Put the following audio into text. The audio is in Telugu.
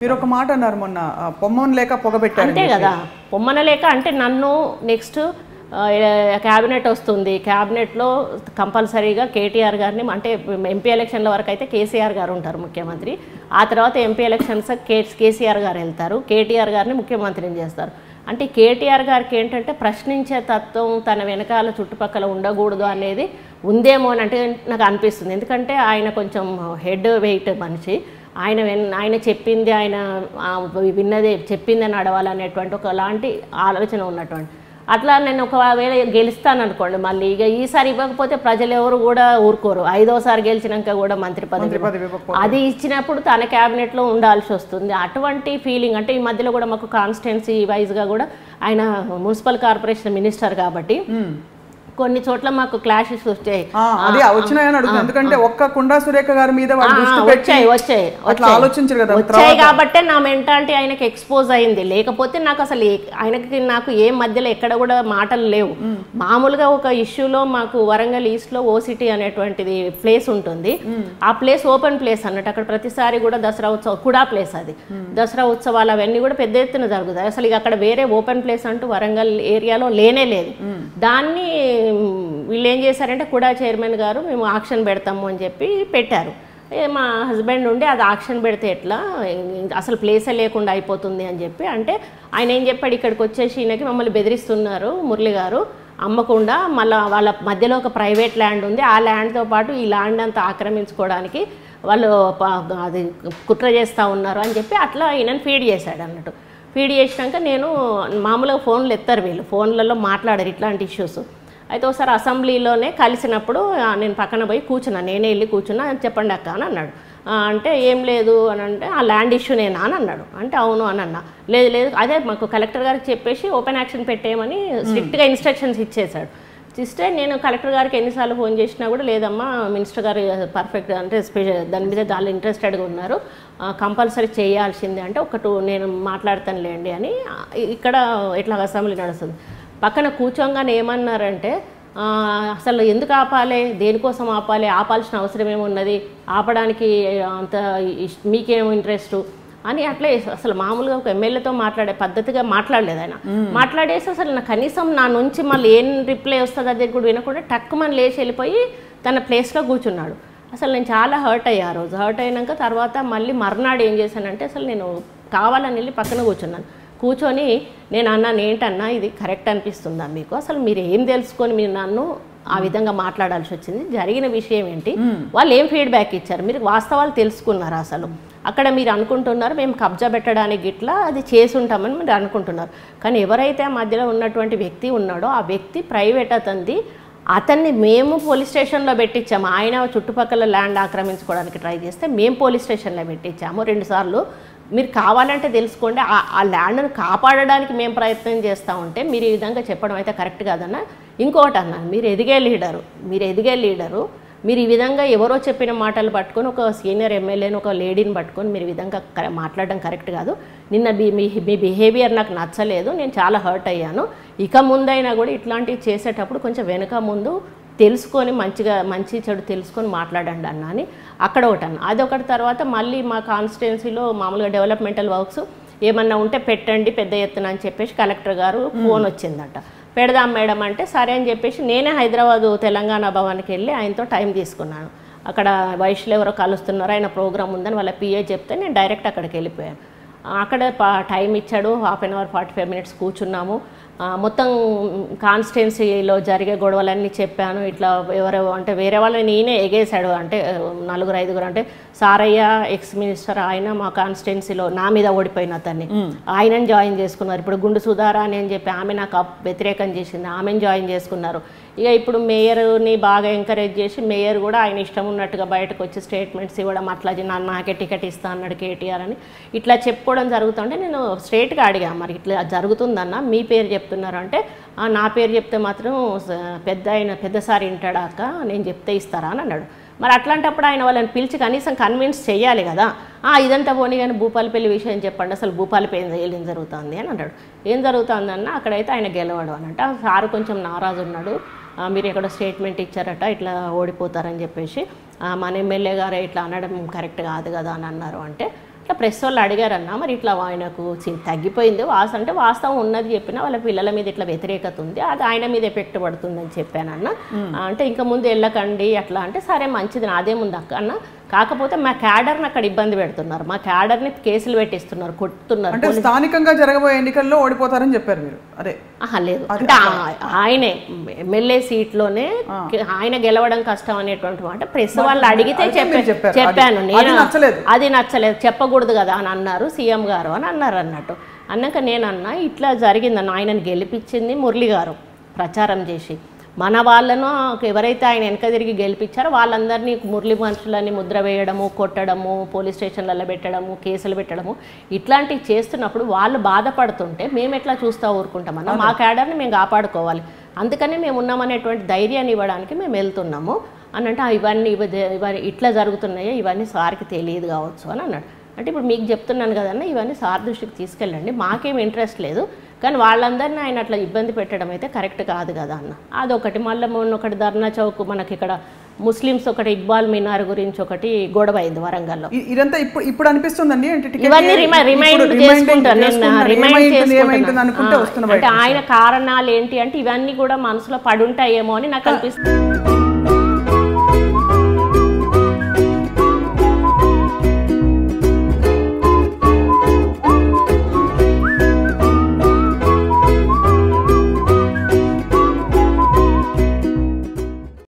మీరు ఒక మాట అన్నారు మొన్న పొమ్మన లేక పొగబెట్టారు అంతే కదా పొమ్మన లేక అంటే నన్ను నెక్స్ట్ క్యాబినెట్ వస్తుంది క్యాబినెట్లో కంపల్సరీగా కేటీఆర్ గారిని అంటే ఎంపీ ఎలక్షన్ల వరకు అయితే కేసీఆర్ గారు ఉంటారు ముఖ్యమంత్రి ఆ తర్వాత ఎంపీ ఎలక్షన్స్ కేసీఆర్ గారు వెళ్తారు కేటీఆర్ గారిని ముఖ్యమంత్రిని చేస్తారు అంటే కేటీఆర్ గారికి ఏంటంటే ప్రశ్నించే తత్వం తన వెనకాల చుట్టుపక్కల ఉండకూడదు అనేది ఉందేమో అని అంటే నాకు అనిపిస్తుంది ఎందుకంటే ఆయన కొంచెం హెడ్ వెయిట్ మనిషి ఆయన చెప్పింది ఆయన విన్నదే చెప్పింది నడవాలనేటువంటి ఒకలాంటి ఆలోచన ఉన్నటువంటి అట్లా నేను ఒకవేళ గెలుస్తాను అనుకోండి మళ్ళీ ఇక ఈసారి ఇవ్వకపోతే ప్రజలు ఎవరు కూడా ఊరుకోరు 5వసారి గెలిచినాక కూడా మంత్రి పదవి అది ఇచ్చినప్పుడు తన క్యాబినెట్లో ఉండాల్సి వస్తుంది అటువంటి ఫీలింగ్ అంటే ఈ మధ్యలో కూడా మాకు కాన్స్టిట్యున్సీ వైజ్గా కూడా ఆయన మున్సిపల్ కార్పొరేషన్ మినిస్టర్ కాబట్టి కొన్ని చోట్ల మాకు క్లాషెస్ వచ్చాయి ఎందుకంటే ఒక్క కుండా సురేఖ గారి మీద వచ్చాయి కాబట్టి నా మెంటాలిటీ ఆయనకి ఎక్స్పోజ్ అయింది లేకపోతే నాకు అసలు నాకు ఏ మధ్యలో ఎక్కడ కూడా మాటలు లేవు మామూలుగా ఒక ఇష్యూలో మాకు వరంగల్ ఈస్ట్ లో ఓసిటీ అనేటువంటిది ప్లేస్ ఉంటుంది ఆ ప్లేస్ ఓపెన్ ప్లేస్ అన్నట్టు అక్కడ ప్రతిసారి కూడా దసరా ఉత్సవం కూడా ప్లేస్ అది దసరా ఉత్సవాలు అవన్నీ కూడా పెద్ద ఎత్తున జరుగుతాయి అసలు అక్కడ వేరే ఓపెన్ ప్లేస్ అంటూ వరంగల్ ఏరియాలో లేనే లేదు దాన్ని వీళ్ళు ఏం చేశారంటే కూడా చైర్మన్ గారు మేము ఆక్షన్ పెడతాము అని చెప్పి పెట్టారు మా హస్బెండ్ ఉండి అది ఆక్షన్ పెడితే ఎట్లా అసలు ప్లేసే లేకుండా అయిపోతుంది అని చెప్పి అంటే ఆయన ఏం చెప్పాడు ఇక్కడికి వచ్చేసి ఈయనకి మమ్మల్ని బెదిరిస్తున్నారు మురళి గారు అమ్మకుండా మళ్ళీ వాళ్ళ మధ్యలో ఒక ప్రైవేట్ ల్యాండ్ ఉంది ఆ ల్యాండ్తో పాటు ఈ ల్యాండ్ అంతా ఆక్రమించుకోవడానికి వాళ్ళు అది కుట్ర చేస్తూ ఉన్నారు అని చెప్పి అట్లా ఈయనని ఫీడ్ చేశాడు అన్నట్టు ఫీడ్ చేసినాక నేను మామూలుగా ఫోన్లు ఎత్తారు వీళ్ళు ఫోన్లలో మాట్లాడారు ఇట్లాంటి ఇష్యూస్ అయితే ఒకసారి అసెంబ్లీలోనే కలిసినప్పుడు నేను పక్కన పోయి కూర్చున్నా నేనే వెళ్ళి కూర్చున్నా చెప్పండి అక్క అని అన్నాడు అంటే ఏం లేదు అని అంటే ఆ ల్యాండ్ ఇష్యూనేనా అని అన్నాడు అంటే అవును అని అన్నా లేదు అదే మాకు కలెక్టర్ గారికి చెప్పేసి ఓపెన్ యాక్షన్ పెట్టేయమని స్ట్రిక్ట్గా ఇన్స్ట్రక్షన్స్ ఇచ్చేశాడు ఇస్తే నేను కలెక్టర్ గారికి ఎన్నిసార్లు ఫోన్ చేసినా కూడా లేదమ్మా మినిస్టర్ గారు పర్ఫెక్ట్ అంటే దాని మీద చాలా ఇంట్రెస్టెడ్గా ఉన్నారు కంపల్సరీ చేయాల్సిందే అంటే నేను మాట్లాడతానులేండి అని ఇక్కడ ఇట్లా అసెంబ్లీ నడుస్తుంది పక్కన కూర్చోగానే ఏమన్నారంటే అసలు ఎందుకు ఆపాలి దేనికోసం ఆపాలి ఆపాల్సిన అవసరం ఏమున్నది ఆపడానికి అంత మీకేమో ఇంట్రెస్ట్ అని అట్లే అసలు మామూలుగా ఒక ఎమ్మెల్యేతో మాట్లాడే పద్ధతిగా మాట్లాడలేదు ఆయన మాట్లాడేసి అసలు నా కనీసం నా నుంచి మళ్ళీ ఏం రిప్లై వస్తుంది అది కూడా వినకుండా టక్కుమని లేచి వెళ్ళిపోయి తన ప్లేస్లో కూర్చున్నాడు అసలు నేను చాలా హర్ట్ అయ్యా ఆ రోజు హర్ట్ అయినాక తర్వాత మళ్ళీ మర్నాడు ఏం చేశానంటే అసలు నేను కావాలని వెళ్ళి పక్కన కూర్చున్నాను కూర్చొని నేను అన్నాను ఏంటన్నా ఇది కరెక్ట్ అనిపిస్తుందా మీకు అసలు మీరు ఏం తెలుసుకొని మీరు నన్ను ఆ విధంగా మాట్లాడాల్సి వచ్చింది జరిగిన విషయం ఏంటి వాళ్ళు ఏం ఫీడ్బ్యాక్ ఇచ్చారు మీరు వాస్తవాలు తెలుసుకున్నారు అసలు అక్కడ మీరు అనుకుంటున్నారు మేము కబ్జా పెట్టడానికి ఇట్లా అది చేసి ఉంటామని మీరు అనుకుంటున్నారు కానీ ఎవరైతే ఆ మధ్యలో ఉన్నటువంటి వ్యక్తి ఉన్నాడో ఆ వ్యక్తి ప్రైవేట్ అతన్ని మేము పోలీస్ స్టేషన్లో పెట్టించాము ఆయన చుట్టుపక్కల ల్యాండ్ ఆక్రమించుకోవడానికి ట్రై చేస్తే మేము పోలీస్ స్టేషన్లో పెట్టించాము 2 సార్లు మీరు కావాలంటే తెలుసుకోండి ఆ ల్యాండ్ను కాపాడడానికి మేము ప్రయత్నం చేస్తూ ఉంటే మీరు ఈ విధంగా చెప్పడం అయితే కరెక్ట్ కాదన్న ఇంకోటి అన్నాను మీరు ఎదిగే లీడరు మీరు ఈ విధంగా ఎవరో చెప్పిన మాటలు పట్టుకొని ఒక సీనియర్ ఎమ్మెల్యేని ఒక లేడీని పట్టుకొని మీరు ఈ విధంగా మాట్లాడడం కరెక్ట్ కాదు నిన్న మీ బిహేవియర్ నాకు నచ్చలేదు నేను చాలా హర్ట్ అయ్యాను ఇక ముందైనా కూడా ఇట్లాంటివి చేసేటప్పుడు కొంచెం వెనక ముందు తెలుసుకొని మంచి చెడు తెలుసుకొని మాట్లాడండి అన్న అని అక్కడ ఒకటి అన్న అదొకటి తర్వాత మళ్ళీ మా కాన్స్టిట్యున్సీలో మామూలుగా డెవలప్మెంటల్ వర్క్స్ ఏమన్నా ఉంటే పెట్టండి పెద్ద ఎత్తున అని చెప్పేసి కలెక్టర్ గారు ఫోన్ వచ్చిందట పెడదాం మేడం అంటే సరే అని చెప్పేసి నేనే హైదరాబాదు తెలంగాణ భవన్కి వెళ్ళి ఆయనతో టైం తీసుకున్నాను అక్కడ వయసులో ఎవరో కలుస్తున్నారు ఆయన ప్రోగ్రామ్ ఉందని వాళ్ళ పిఏ చెప్తే నేను డైరెక్ట్ అక్కడికి వెళ్ళిపోయాను అక్కడ టైం ఇచ్చాడు 1/2 అవర్ 45 మినిట్స్ కూర్చున్నాము మొత్తం కాన్స్టిట్యున్సీలో జరిగే గొడవలన్నీ చెప్పాను ఇట్లా ఎవరో అంటే వేరే వాళ్ళని నేనే ఎగేశాడు అంటే 4-5 అంటే సారయ్య ఎక్స్ మినిస్టర్ ఆయన మా కాన్స్టిట్యున్సీలో నా మీద ఓడిపోయిన అతన్ని ఆయనని జాయిన్ చేసుకున్నారు ఇప్పుడు గుండు సుధారా అని చెప్పి ఆమె నాకు వ్యతిరేకం చేసింది ఆమెను జాయిన్ చేసుకున్నారు ఇక ఇప్పుడు మేయర్ని బాగా ఎంకరేజ్ చేసి మేయర్ కూడా ఆయన ఇష్టం ఉన్నట్టుగా బయటకు వచ్చి స్టేట్మెంట్స్ ఇవ్వడం అట్లా నాకే టికెట్ ఇస్తా అన్నాడు కేటీఆర్ అని ఇట్లా చెప్పుకోవడం జరుగుతుంటే నేను స్ట్రేట్గా అడిగా మరి ఇట్లా జరుగుతుందన్న మీ పేరు చెప్తున్నారు అంటే నా పేరు చెప్తే మాత్రం పెద్దసారి వింటాడా అక్క నేను చెప్తే ఇస్తారా అని అన్నాడు మరి అట్లాంటప్పుడు ఆయన వాళ్ళని పిలిచి కనీసం కన్విన్స్ చేయాలి కదా ఇదంతా పోనీ కానీ భూపాలపల్లి విషయం చెప్పండి అసలు భూపాలపల్లి ఏం జరుగుతుంది అని అన్నాడు ఏం జరుగుతుందన్న అక్కడైతే ఆయన గెలవడం అనంట సారు కొంచెం నారాజు ఉన్నాడు మీరు ఎక్కడ స్టేట్మెంట్ ఇచ్చారట ఇట్లా ఓడిపోతారని చెప్పేసి మన ఎమ్మెల్యే గారు ఇట్లా అనడం కరెక్ట్ కాదు కదా అని అన్నారు అంటే ఇట్లా ప్రెస్ వాళ్ళు అడిగారన్నా మరి ఇట్లా ఆయనకు తగ్గిపోయింది అంటే వాస్తవం ఉన్నది చెప్పినా వాళ్ళ పిల్లల మీద ఇట్లా వ్యతిరేకత ఉంది, అది ఆయన మీద ఎఫెక్ట్ పడుతుందని చెప్పానన్న. అంటే ఇంకా ముందు వెళ్ళకండి అట్లా అంటే సరే మంచిది నాదేముంది అక్క అన్న, కాకపోతే మా క్యాడర్ని అక్కడ ఇబ్బంది పెడుతున్నారు, మా క్యాడర్ని కేసులు పెట్టిస్తున్నారు, కొట్టుతున్నారు. అంటే స్థానికంగా జరగబోయే ఎన్నికల్లో ఓడిపోతారని చెప్పారు మీరు? అదే లేదు, అంటే ఆయనే ఎమ్మెల్యే సీట్లోనే ఆయన గెలవడం కష్టం అనేటువంటి మాట ప్రెస్ వాళ్ళు అడిగితే చెప్పాను నేను. అది నచ్చలేదు, చెప్పకూడదు కదా అని అన్నారు సీఎం గారు అని అన్నారు అన్నట్టు. అన్నాక నేనన్నా ఇట్లా జరిగిందన్న, ఆయనను గెలిపించింది మురళి గారు ప్రచారం చేసి, మన వాళ్ళను ఎవరైతే ఆయన వెనక తిరిగి గెలిపించారో వాళ్ళందరినీ మురళి మనుషులని ముద్ర వేయడము, కొట్టడము, పోలీస్ స్టేషన్లలో పెట్టడము, కేసులు పెట్టడము ఇట్లాంటివి చేస్తున్నప్పుడు వాళ్ళు బాధపడుతుంటే మేము ఎట్లా చూస్తూ ఊరుకుంటామన్నా, మా క్యాడర్ని మేము కాపాడుకోవాలి, అందుకనే మేము ఉన్నామనేటువంటి ధైర్యాన్ని ఇవ్వడానికి మేము వెళ్తున్నాము అని అంటే ఇవన్నీ ఇట్లా జరుగుతున్నాయో ఇవన్నీ సార్కి తెలియదు కావచ్చు అని అన్నాడు. అంటే ఇప్పుడు మీకు చెప్తున్నాను కదన్నా ఇవన్నీ సార్ దృష్టికి తీసుకెళ్ళండి, మాకేం ఇంట్రెస్ట్ లేదు, కానీ వాళ్ళందరినీ ఆయన అట్లా ఇబ్బంది పెట్టడం అయితే కరెక్ట్ కాదు కదా అన్న. అదొకటి. మళ్ళీ మొన్న ఒకటి ధర్నా చౌక్ మనకి ఇక్కడ ముస్లిమ్స్ ఒకటి ఇక్బాల్ మినార్ గురించి ఒకటి గొడవ అయింది వరంగల్లో. ఇదంతా ఇప్పుడు అనిపిస్తుందండి ఇవన్నీ రిమైండ్ చేసుకుంటాను అంటే ఆయన కారణాలు ఏంటి అంటే ఇవన్నీ కూడా మనసులో పడుంటాయేమో అని నాకు అనిపిస్తుంది.